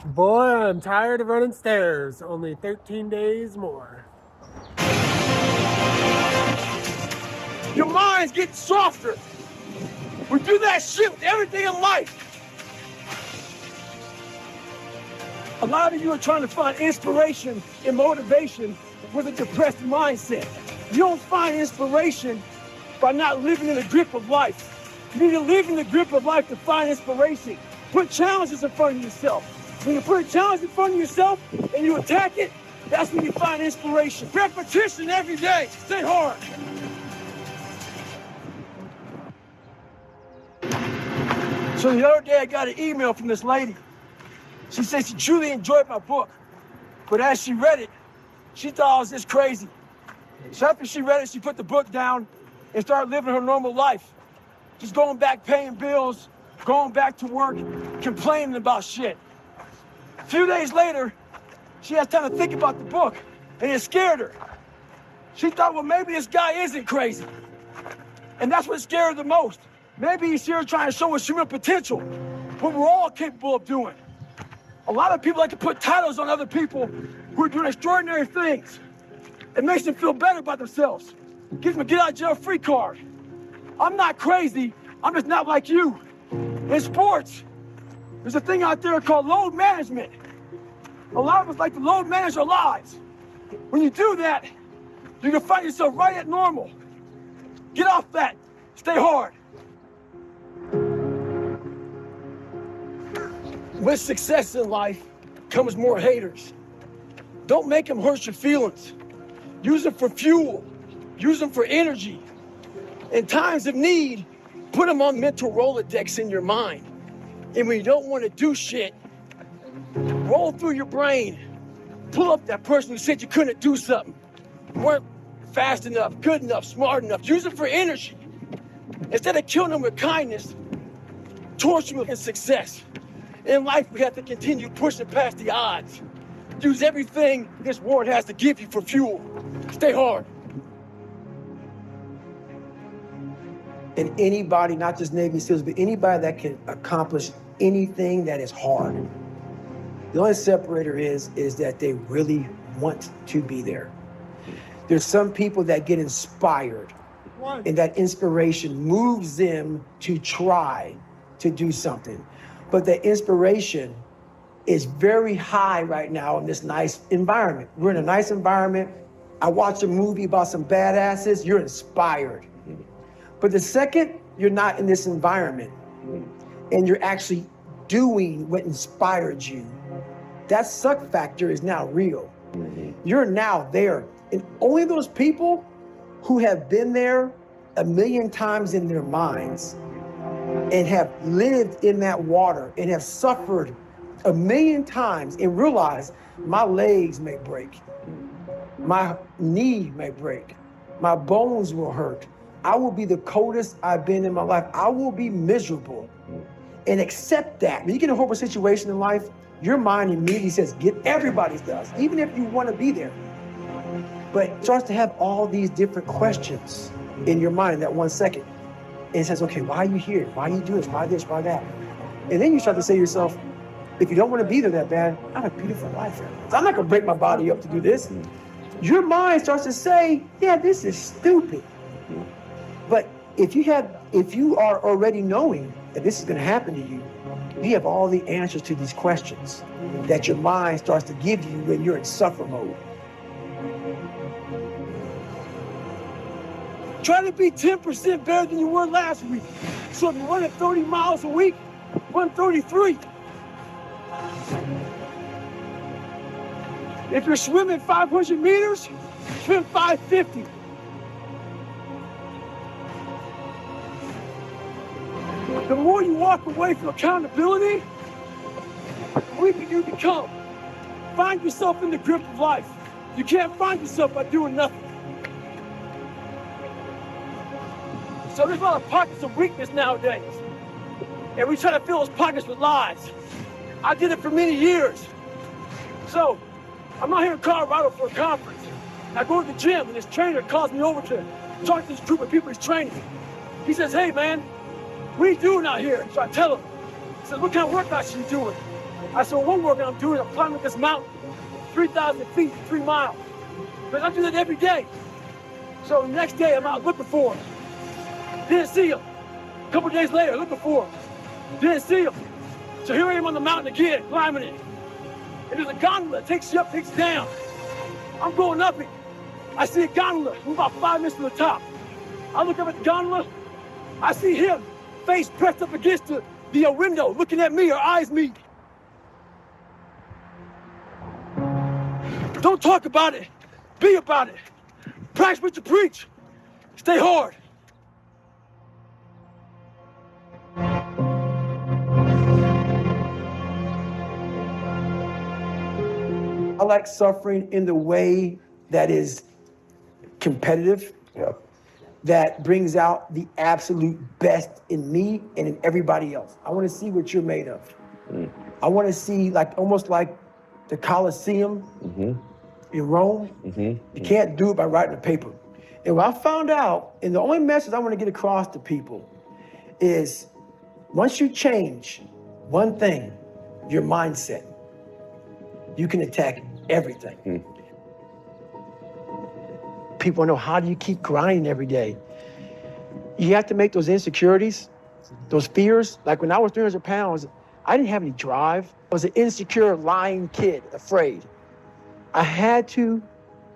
Boy, I'm tired of running stairs. Only 13 days more. Your mind's getting softer. We do that shit with everything in life. A lot of you are trying to find inspiration and motivation with a depressed mindset. You don't find inspiration by not living in the grip of life. You need to live in the grip of life to find inspiration. Put challenges in front of yourself. When you put a challenge in front of yourself and you attack it, that's when you find inspiration. Repetition every day. Stay hard. So the other day I got an email from this lady. She said she truly enjoyed my book, but as she read it, she thought I was just crazy. So after she read it, she put the book down and started living her normal life. Just going back paying bills, going back to work, complaining about shit. A few days later, she has time to think about the book, and it scared her. She thought, well, maybe this guy isn't crazy. And that's what scared her the most. Maybe he's here trying to show us human potential, what we're all capable of doing. A lot of people like to put titles on other people who are doing extraordinary things. It makes them feel better about themselves. Gives them a get out of jail free card. I'm not crazy, I'm just not like you. In sports, there's a thing out there called load management. A lot of us like to load manage our lives. When you do that, you can find yourself right at normal. Get off that, stay hard. With success in life comes more haters. Don't make them hurt your feelings. Use them for fuel. Use them for energy. In times of need, put them on mental Rolodex in your mind. And when you don't want to do shit, roll through your brain. Pull up that person who said you couldn't do something. You weren't fast enough, good enough, smart enough. Use them for energy. Instead of killing them with kindness, torture them with success. In life, we have to continue pushing past the odds. Use everything this world has to give you for fuel. Stay hard. And anybody, not just Navy SEALs, but anybody that can accomplish anything that is hard, the only separator is that they really want to be there. There's some people that get inspired, and that inspiration moves them to try to do something. But the inspiration is very high right now in this nice environment. We're in a nice environment. I watched a movie about some badasses, you're inspired. But the second you're not in this environment and you're actually doing what inspired you, that suck factor is now real. You're now there. And only those people who have been there a million times in their minds and have lived in that water and have suffered a million times and realize my legs may break, my knee may break, my bones will hurt. I will be the coldest I've been in my life. I will be miserable. And accept that. When you get in a horrible situation in life, your mind immediately says, everybody does, even if you want to be there. But it starts to have all these different questions in your mind in that 1 second. And it says, okay, why are you here? Why you do this? Why this? Why that? And then you start to say to yourself, if you don't want to be there that bad, I have a beautiful life. So I'm not going to break my body up to do this. Your mind starts to say, yeah, this is stupid. But if you are already knowing that this is going to happen to you, you have all the answers to these questions that your mind starts to give you when you're in suffer mode. Try to be 10% better than you were last week. So if you're running 30 miles a week, run 33. If you're swimming 500 meters, swim 550. The more you walk away from accountability, the weaker you become. Find yourself in the grip of life. You can't find yourself by doing nothing. So there's a lot of pockets of weakness nowadays. And we try to fill those pockets with lies. I did it for many years. So I'm out here in Colorado for a conference. I go to the gym and this trainer calls me over to talk to this group of people he's training. He says, hey man, what are you doing out here? So I tell him, he says, what kind of workouts are you doing? I said, one workout I'm doing, I'm climbing this mountain, 3,000 feet, 3 miles. But I do that every day. So the next day, I'm out looking for him. Didn't see him. A couple days later, looking for him. Didn't see him. So here I am on the mountain again, climbing it. And there's a gondola that takes you up, takes you down. I'm going up it. I see a gondola, we're about 5 minutes to the top. I look up at the gondola, I see him, face pressed up against the window, looking at me, our eyes meet. Don't talk about it, be about it. Practice what you preach. Stay hard. I like suffering in the way that is competitive, that brings out the absolute best in me and in everybody else. I want to see what you're made of. I want to see, like, almost like the Colosseum in Rome. You can't do it by writing a paper. And what I found out, and the only message I want to get across to people is, once you change one thing, your mindset, you can attack everything. People know, how do you keep grinding every day? You have to make those insecurities, those fears. Like when I was 300 pounds, I didn't have any drive. I was an insecure, lying kid, afraid. I had to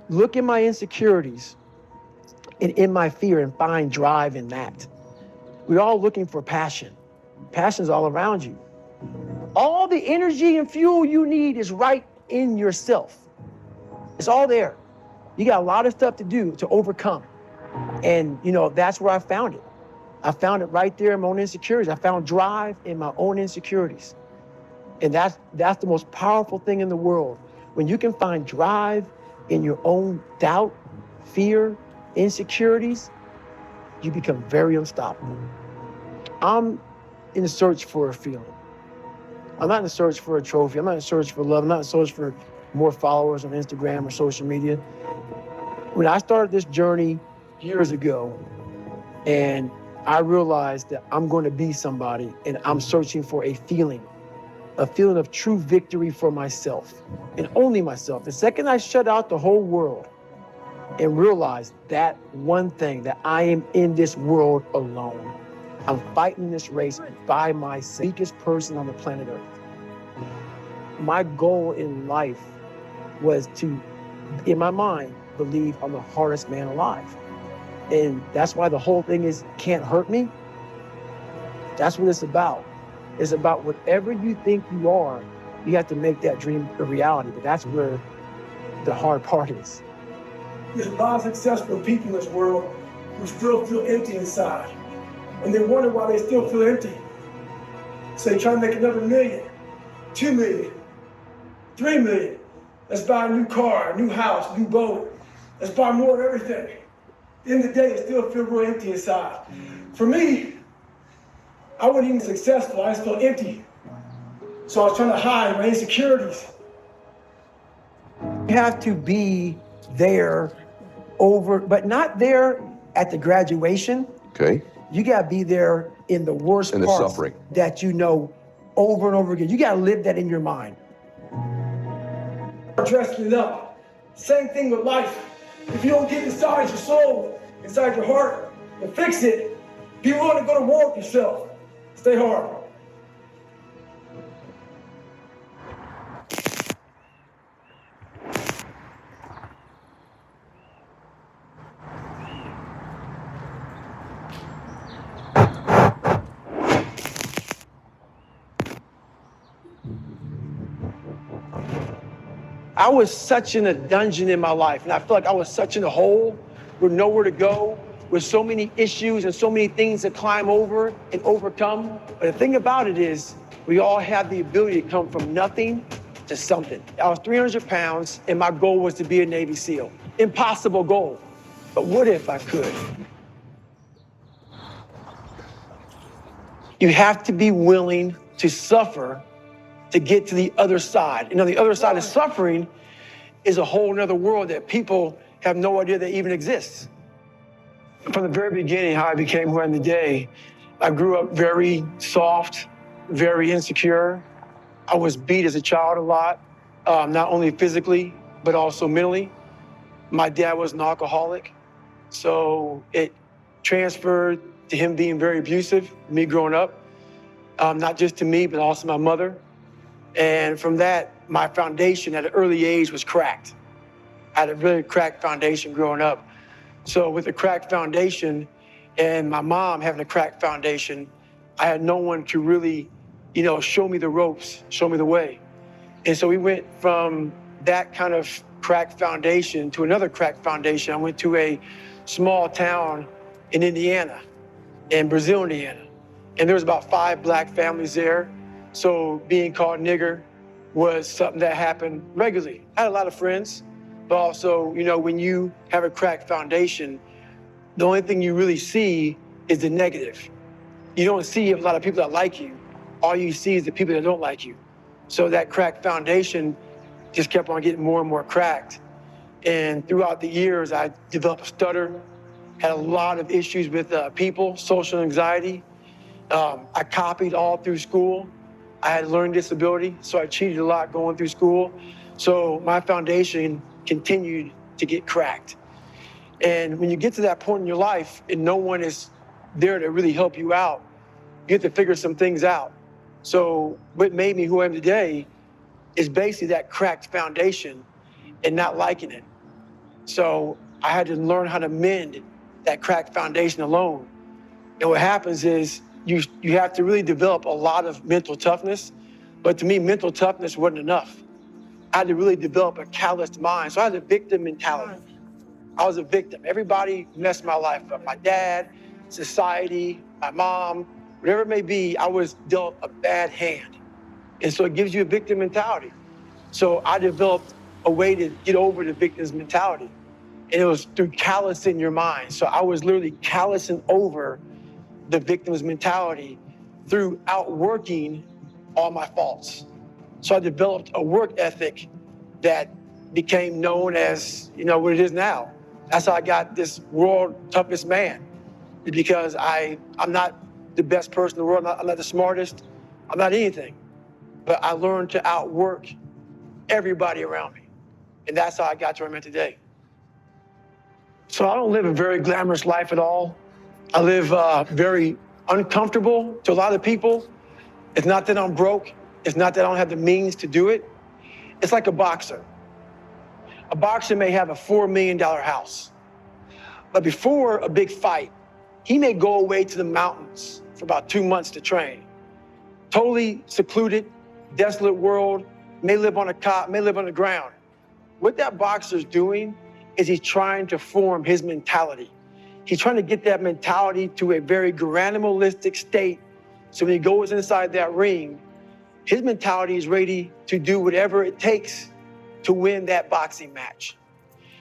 look at my insecurities and in my fear and find drive in that. We're all looking for passion. Passion's all around you. All the energy and fuel you need is right in yourself. It's all there. You got a lot of stuff to do to overcome. And, you know, that's where I found it. I found it right there in my own insecurities. I found drive in my own insecurities. And that's the most powerful thing in the world. When you can find drive in your own doubt, fear, insecurities, you become very unstoppable. I'm in search for a feeling. I'm not in search for a trophy. I'm not in search for love. I'm not in search for more followers on Instagram or social media. When I started this journey years ago, and I realized that I'm going to be somebody, and I'm searching for a feeling of true victory for myself, and only myself. The second I shut out the whole world and realized that one thing, that I am in this world alone. I'm fighting this race by myself, the weakest person on the planet Earth. My goal in life was to, in my mind, believe I'm the hardest man alive. And that's why the whole thing is can't hurt me. That's what it's about. It's about whatever you think you are, you have to make that dream a reality. But that's where the hard part is. There's a lot of successful people in this world who still feel empty inside. And they wonder why they still feel empty. So they try to make another million, 2 million, 3 million. Let's buy a new car, a new house, new boat. Let's buy more of everything. At the end of the day, it still feels real empty inside. For me, I wasn't even successful, I just felt empty. So I was trying to hide my insecurities. You have to be there but not there at the graduation. Okay. You gotta be there in the worst In the parts suffering. that you know over and over again. You gotta live that in your mind. Dressing it up. Same thing with life. If you don't get inside your soul, inside your heart, and fix it, be willing to go to war with yourself. Stay hard. I was such in a dungeon in my life, and I feel like I was such in a hole with nowhere to go, with so many issues and so many things to climb over and overcome. But the thing about it is, we all have the ability to come from nothing to something. I was 300 pounds, and my goal was to be a Navy SEAL. Impossible goal, but what if I could? You have to be willing to suffer to get to the other side. And on the other side of suffering is a whole nother world that people have no idea that even exists. From the very beginning, how I became who I am today, I grew up very soft, very insecure. I was beat as a child a lot, not only physically, but also mentally. My dad was an alcoholic, so it transferred to him being very abusive, me growing up, not just to me, but also my mother. And from that, my foundation at an early age was cracked. I had a really cracked foundation growing up. So with a cracked foundation and my mom having a cracked foundation, I had no one to really, show me the ropes, show me the way. And so we went from that kind of cracked foundation to another cracked foundation. I went to a small town in Indiana, in Brazil, Indiana. And there was about 5 black families there. So being called nigger was something that happened regularly. I had a lot of friends, but also, when you have a cracked foundation, the only thing you really see is the negative. You don't see a lot of people that like you. All you see is the people that don't like you. So that cracked foundation just kept on getting more and more cracked. And throughout the years, I developed a stutter, had a lot of issues with people, social anxiety. I copied all through school. I had learning disability, so I cheated a lot going through school. So my foundation continued to get cracked. And when you get to that point in your life and no one is there to really help you out, you have to figure some things out. So what made me who I am today is basically that cracked foundation and not liking it. So I had to learn how to mend that cracked foundation alone. And what happens is you have to really develop a lot of mental toughness. But to me, mental toughness wasn't enough. I had to really develop a calloused mind. So I had a victim mentality. I was a victim. Everybody messed my life up. My dad, society, my mom, whatever it may be, I was dealt a bad hand. And so it gives you a victim mentality. So I developed a way to get over the victim's mentality. And it was through callousing your mind. So I was literally callousing over the victim's mentality through outworking all my faults. So I developed a work ethic that became known as, what it is now. That's how I got this world toughest man, because I'm not the best person in the world. I'm not the smartest. I'm not anything. But I learned to outwork everybody around me. And that's how I got to where I'm at today. So I don't live a very glamorous life at all. I live very uncomfortable to a lot of people. It's not that I'm broke. It's not that I don't have the means to do it. It's like a boxer. A boxer may have a $4 million house, but before a big fight, he may go away to the mountains for about 2 months to train. Totally secluded, desolate world, may live on a cot, may live on the ground. What that boxer's doing is he's trying to form his mentality. He's trying to get that mentality to a very animalistic state. So when he goes inside that ring, his mentality is ready to do whatever it takes to win that boxing match.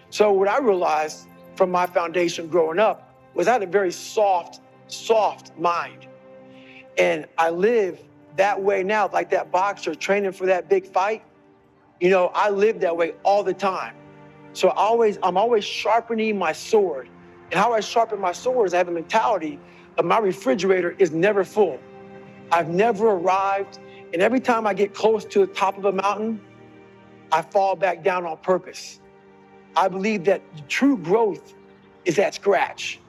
So what I realized from my foundation growing up was I had a very soft mind. And I live that way now, like that boxer training for that big fight. I live that way all the time. So I'm always sharpening my sword. And how I sharpen my sword is I have a mentality of my refrigerator is never full. I've never arrived. And every time I get close to the top of a mountain, I fall back down on purpose. I believe that true growth is at scratch.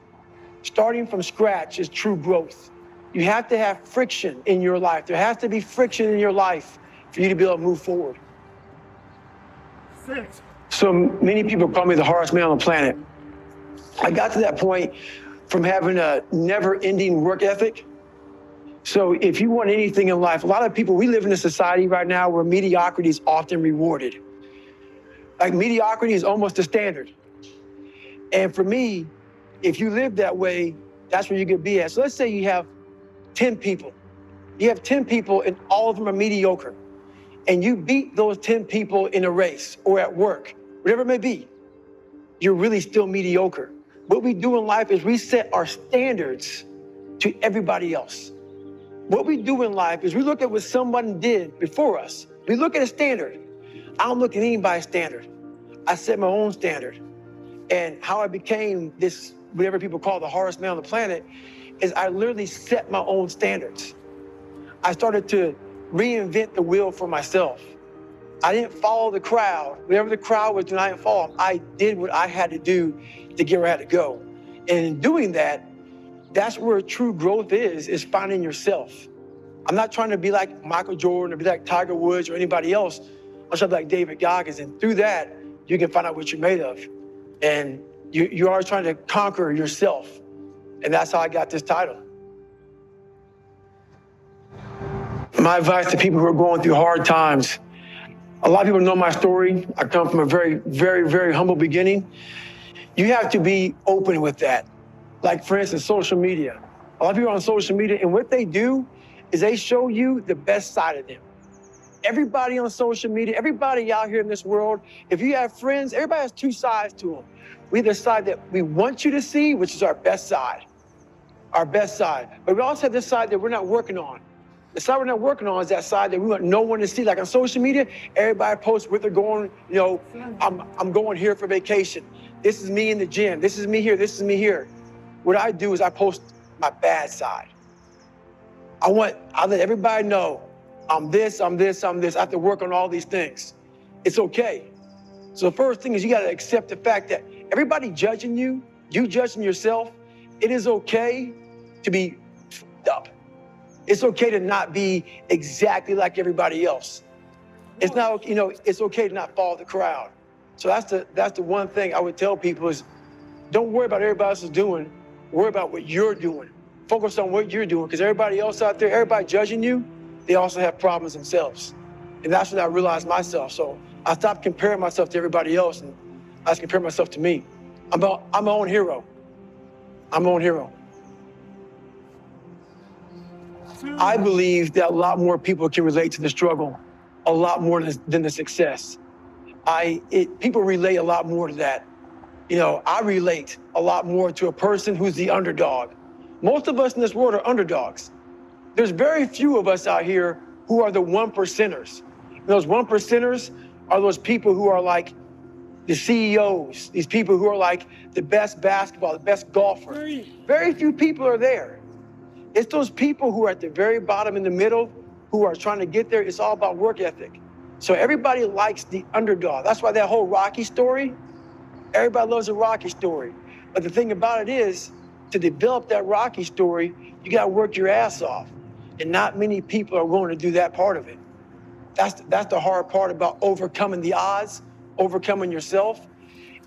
Starting from scratch is true growth. You have to have friction in your life. There has to be friction in your life for you to be able to move forward. 6. So many people call me the hardest man on the planet. I got to that point from having a never-ending work ethic. So if you want anything in life, a lot of people, we live in a society right now where mediocrity is often rewarded. Like mediocrity is almost the standard. And for me, if you live that way, that's where you could be at. So let's say you have 10 people. You have 10 people and all of them are mediocre. And you beat those 10 people in a race or at work, whatever it may be, you're really still mediocre. What we do in life is we set our standards to everybody else. What we do in life is we look at what someone did before us. We look at a standard. I don't look at anybody's standard. I set my own standard. And how I became this, whatever people call the hardest man on the planet, is I literally set my own standards. I started to reinvent the wheel for myself. I didn't follow the crowd. Whatever the crowd was doing, I didn't follow them. I did what I had to do to get where I had to go. And in doing that, that's where true growth is finding yourself. I'm not trying to be like Michael Jordan or be like Tiger Woods or anybody else. I'm trying to be like David Goggins. And through that, you can find out what you're made of. And you are trying to conquer yourself. And that's how I got this title. My advice to people who are going through hard times, a lot of people know my story. I come from a very, very, very humble beginning. You have to be open with that. Like, for instance, social media. A lot of people are on social media, and what they do is they show you the best side of them. Everybody on social media, everybody out here in this world, if you have friends, everybody has two sides to them. We have the side that we want you to see, which is our best side. Our best side. But we also have this side that we're not working on. The side we're not working on is that side that we want no one to see. Like on social media, everybody posts where they're going, you know, I'm going here for vacation. This is me in the gym. This is me here. This is me here. What I do is I post my bad side. I let everybody know I'm this, I'm this, I'm this. I have to work on all these things. It's okay. So the first thing is you got to accept the fact that everybody judging you, you judging yourself, it is okay to be f***ed up. It's okay to not be exactly like everybody else. It's not, you know, it's okay to not follow the crowd. So that's the one thing I would tell people is don't worry about what everybody else is doing. Worry about what you're doing. Focus on what you're doing, because everybody else out there, everybody judging you, they also have problems themselves. And that's what I realized myself. So I stopped comparing myself to everybody else, and I just compare myself to me. I'm my own hero. I'm my own hero. I believe that a lot more people can relate to the struggle, a lot more than the success. People relate a lot more to that. You know, I relate a lot more to a person who's the underdog. Most of us in this world are underdogs. There's very few of us out here who are the 1%ers. And those 1%ers are those people who are like the CEOs, these people who are like the best basketball, the best golfer. Very few people are there. It's those people who are at the very bottom in the middle who are trying to get there. It's all about work ethic. So everybody likes the underdog. That's why that whole Rocky story, everybody loves a Rocky story. But the thing about it is, to develop that Rocky story, you gotta work your ass off. And not many people are willing to do that part of it. That's the hard part about overcoming the odds, overcoming yourself,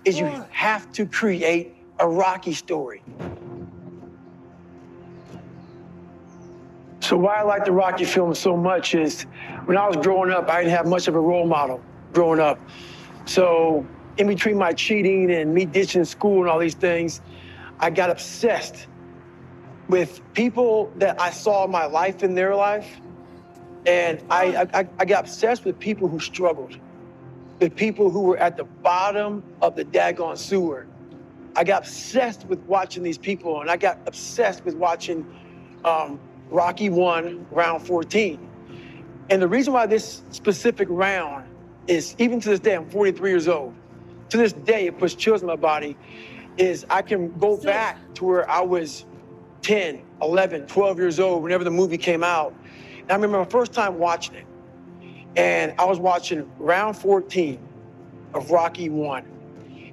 is you have to create a Rocky story. So why I like the Rocky films so much is when I was growing up, I didn't have much of a role model growing up. So in between my cheating and me ditching school and all these things, I got obsessed with people that I saw my life in their life. And I got obsessed with people who struggled, with people who were at the bottom of the daggone sewer. I got obsessed with watching these people, and I got obsessed with watching Rocky 1, round 14. And the reason why this specific round is, even to this day, I'm 43 years old. To this day, it puts chills in my body, is I can go back to where I was 10, 11, 12 years old, whenever the movie came out. And I remember my first time watching it. And I was watching round 14 of Rocky 1.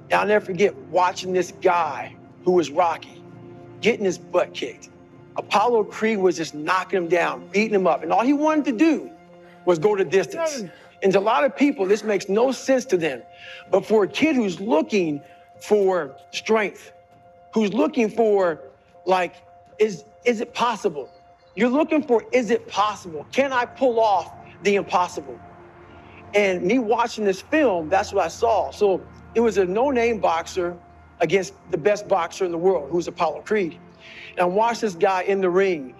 And I'll never forget watching this guy who was Rocky, getting his butt kicked. Apollo Creed was just knocking him down, beating him up. And all he wanted to do was go the distance. And to a lot of people, this makes no sense to them. But for a kid who's looking for strength, who's looking for, like, is it possible? You're looking for, is it possible? Can I pull off the impossible? And me watching this film, that's what I saw. So it was a no-name boxer against the best boxer in the world, who's Apollo Creed. And I watched this guy in the ring,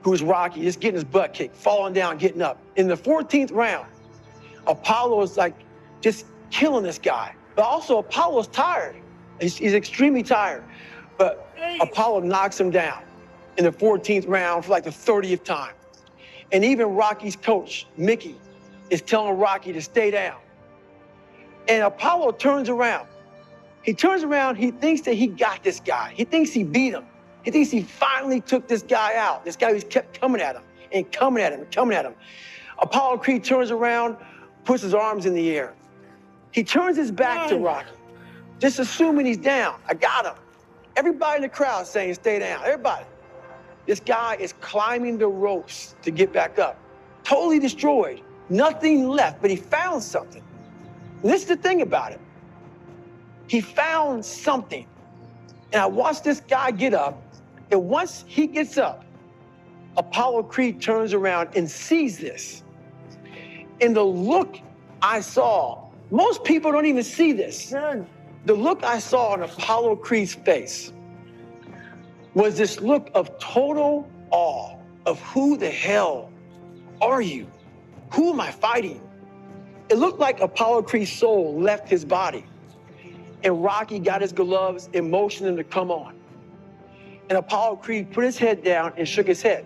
who's Rocky, just getting his butt kicked, falling down, getting up. In the 14th round, Apollo is like just killing this guy. But also Apollo's tired. He's extremely tired. But Apollo knocks him down in the 14th round for like the 30th time. And even Rocky's coach, Mickey, is telling Rocky to stay down. And Apollo turns around. He turns around, he thinks that he got this guy. He thinks he beat him. He thinks he finally took this guy out. This guy who's kept coming at him and coming at him and coming at him. Apollo Creed turns around, puts his arms in the air. He turns his back to Rocky, just assuming he's down. I got him. Everybody in the crowd saying, stay down. Everybody. This guy is climbing the ropes to get back up. Totally destroyed. Nothing left, but he found something. And this is the thing about it. He found something. And I watched this guy get up. And once he gets up, Apollo Creed turns around and sees this. And the look I saw, most people don't even see this. The look I saw on Apollo Creed's face was this look of total awe of who the hell are you? Who am I fighting? It looked like Apollo Creed's soul left his body. And Rocky got his gloves and motioned him to come on. And Apollo Creed put his head down and shook his head.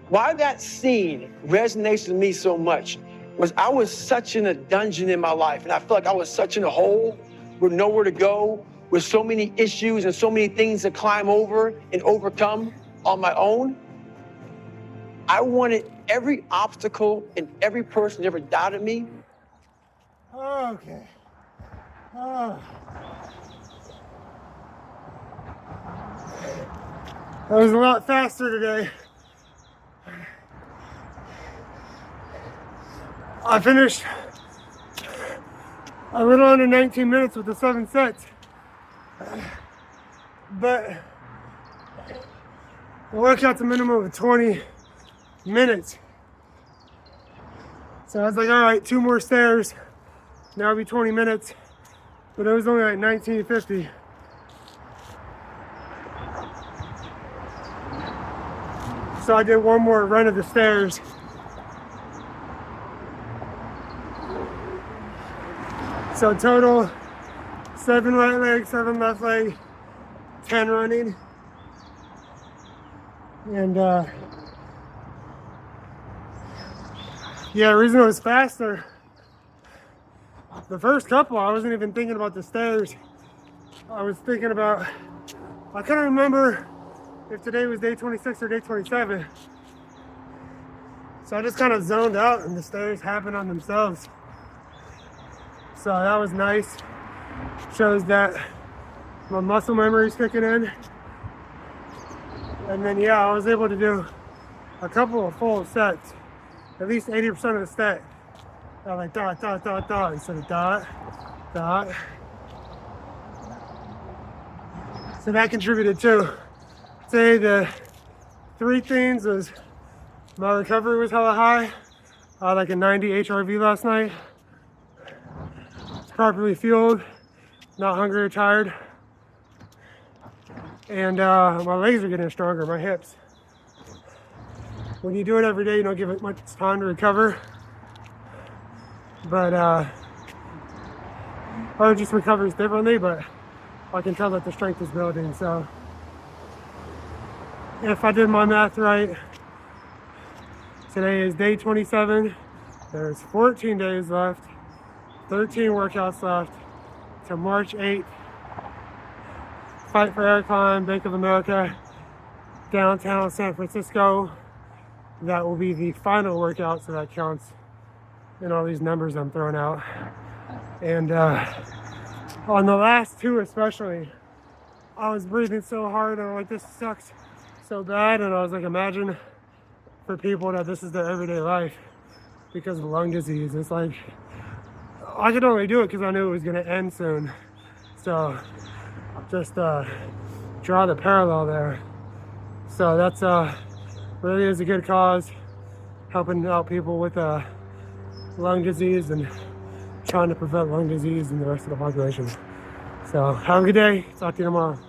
Why that scene resonates with me so much was I was such in a dungeon in my life, and I felt like I was such in a hole with nowhere to go, with so many issues and so many things to climb over and overcome on my own. I wanted every obstacle and every person that ever doubted me. Okay. Oh. That was a lot faster today. I finished a little under 19 minutes with the 7 sets. But the workout's a minimum of 20 minutes. So I was like, all right, 2 more stairs. Now it'll be 20 minutes. But it was only like 19:50. So I did 1 more run of the stairs. So total, 7 right leg, 7 left leg, 10 running. And yeah, the reason it was faster, the first couple, I wasn't even thinking about the stairs. I was thinking about, I couldn't remember if today was day 26 or day 27. So I just kind of zoned out and the stairs happened on themselves. So that was nice. Shows that my muscle memory is kicking in. And then yeah, I was able to do a couple of full sets, at least 80% of the set. I like dot, dot, dot, dot instead of dot, dot. So that contributed too. Say the 3 things was my recovery was hella high. I had like a 90 HRV last night. Properly fueled, not hungry or tired. And my legs are getting stronger, my hips. When you do it every day, you don't give it much time to recover. But or just recovers differently, but I can tell that the strength is building. So if I did my math right, today is day 27. There's 14 days left, 13 workouts left to March 8th. Fight for Air Climb, Bank of America, downtown San Francisco. That will be the final workout, so that counts in all these numbers I'm throwing out. And on the last 2 especially, I was breathing so hard and I'm like, this sucks so bad. And I was like, imagine for people that this is their everyday life because of lung disease. It's like, I could only do it because I knew it was gonna end soon. So just draw the parallel there. So that's really is a good cause, helping out people with lung disease and trying to prevent lung disease in the rest of the population. So have a good day. Talk to you tomorrow.